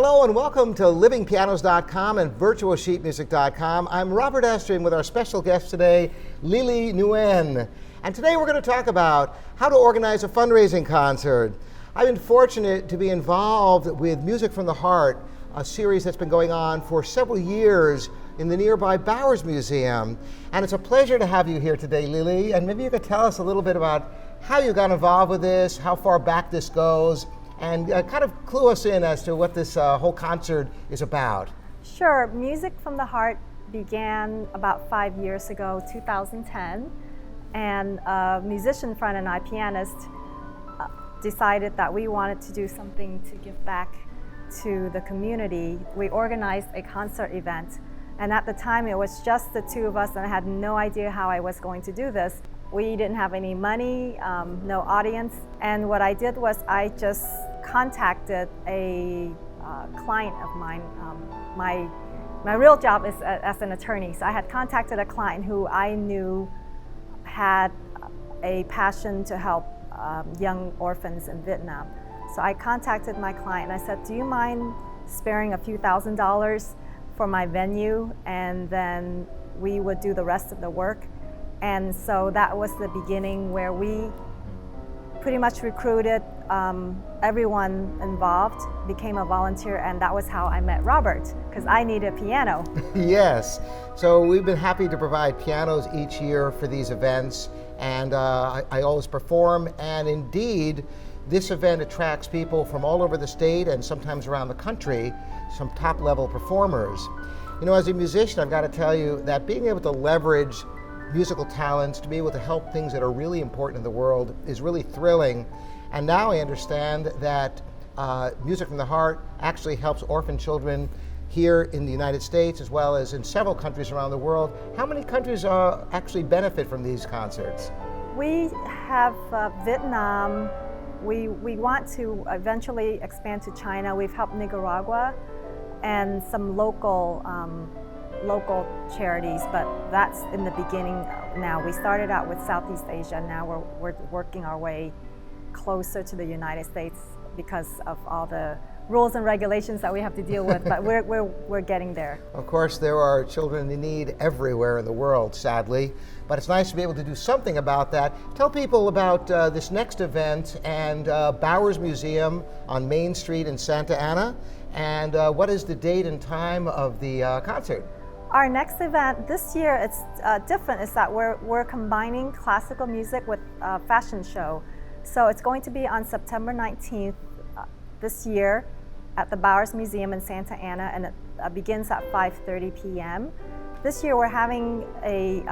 Hello and welcome to livingpianos.com and virtualsheetmusic.com. I'm Robert Estrin with our special guest today, Lili Nguyen. And today we're going to talk about how to organize a fundraising concert. I've been fortunate to be involved with Music from the Heart, a series that's been going on for several years in the nearby Bowers Museum. And it's a pleasure to have you here today, Lili. And maybe you could tell us a little bit about how you got involved with this, how far back this goes, and kind of clue us in as to what this whole concert is about. Sure. Music from the Heart began about 5 years ago, 2010, and a musician friend and I, pianist, decided that we wanted to do something to give back to the community. We organized a concert event, and at the time it was just the two of us, and I had no idea how I was going to do this. We didn't have any money, no audience, and what I did was I just contacted a client of mine. My real job is as an attorney, so I had contacted a client who I knew had a passion to help young orphans in Vietnam. So I contacted my client and I said, do you mind sparing a few $1,000s for my venue, and then we would do the rest of the work. And so that was the beginning where we pretty much recruited everyone involved, became a volunteer, and that was how I met Robert, because I needed a piano. Yes, so we've been happy to provide pianos each year for these events, and I always perform, and indeed, this event attracts people from all over the state and sometimes around the country, some top-level performers. You know, as a musician, I've got to tell you that being able to leverage musical talents to be able to help things that are really important in the world is really thrilling. And now I understand that Music from the Heart actually helps orphan children here in the United States as well as in several countries around the world. How many countries actually benefit from these concerts? We have Vietnam. We want to eventually expand to China. We've helped Nicaragua and some local charities, but that's in the beginning now. We started out with Southeast Asia, now we're working our way closer to the United States because of all the rules and regulations that we have to deal with, but we're getting there. Of course, there are children in need everywhere in the world, sadly, but it's nice to be able to do something about that. Tell people about this next event and Bowers Museum on Main Street in Santa Ana, and what is the date and time of the concert? Our next event this year, it's different, is that we're combining classical music with a fashion show. So it's going to be on September 19th this year at the Bowers Museum in Santa Ana, and it begins at 5:30 p.m. This year we're having a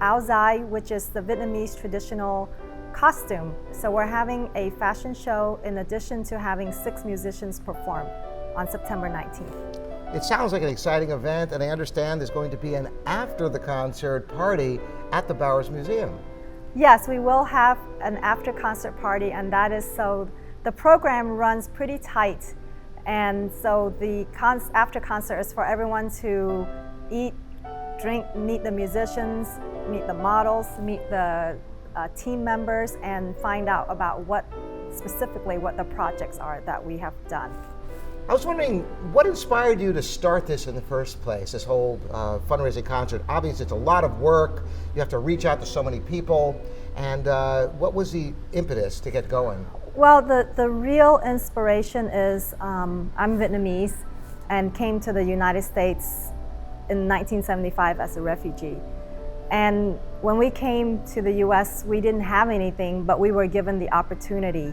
áo dài, which is the Vietnamese traditional costume. So we're having a fashion show in addition to having 6 musicians perform on September 19th. It sounds like an exciting event, and I understand there's going to be an after the concert party at the Bowers Museum. Yes, we will have an after concert party, and that is so the program runs pretty tight, and so the after concert is for everyone to eat, drink, meet the musicians, meet the models, meet the team members, and find out about what the projects are that we have done. I was wondering, what inspired you to start this in the first place, this whole fundraising concert? Obviously, it's a lot of work. You have to reach out to so many people. And what was the impetus to get going? Well, the real inspiration is I'm Vietnamese and came to the United States in 1975 as a refugee. And when we came to the US, we didn't have anything, but we were given the opportunity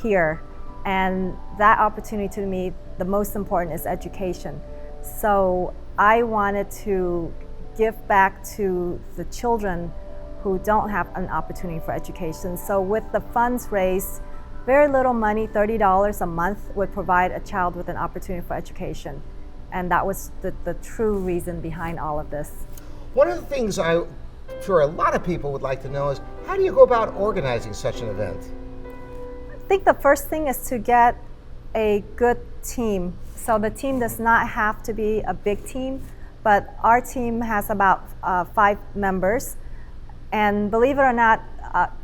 here. And that opportunity to me, the most important is education. So I wanted to give back to the children who don't have an opportunity for education. So with the funds raised, very little money, $30 a month, would provide a child with an opportunity for education. And that was the true reason behind all of this. One of the things I'm sure a lot of people would like to know is, how do you go about organizing such an event? I think the first thing is to get a good team. So the team does not have to be a big team, but our team has about 5 members. And believe it or not,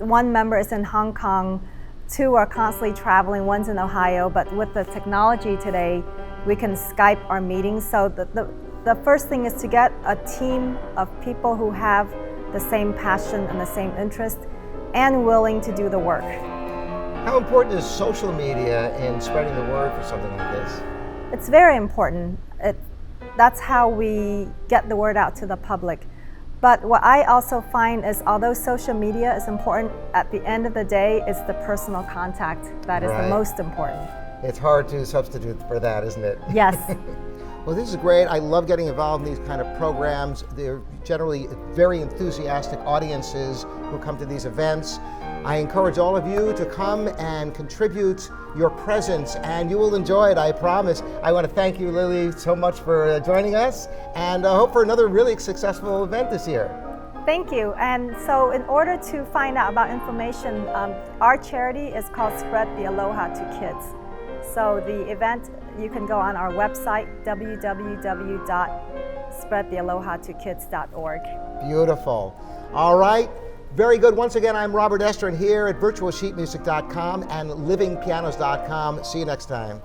1 member is in Hong Kong, 2 are constantly traveling, one's in Ohio, but with the technology today, We can Skype our meetings. So the first thing is to get a team of people who have the same passion and the same interest and willing to do the work. How important is social media in spreading the word for something like this? It's very important. That's how we get the word out to the public. But what I also find is, although social media is important, at the end of the day, it's the personal contact that is the most important. It's hard to substitute for that, isn't it? Yes. Well, this is great. I love getting involved in these kind of programs. They're generally very enthusiastic audiences who come to these events. I encourage all of you to come and contribute your presence, and you will enjoy it, I promise. I want to thank you, Lily, so much for joining us, and I hope for another really successful event this year. Thank you. And so in order to find out about information, our charity is called Spread the Aloha to Kids. So the event, you can go on our website, www.spreadthealoha2kids.org. Beautiful. All right. Very good. Once again, I'm Robert Estrin here at virtualsheetmusic.com and livingpianos.com. See you next time.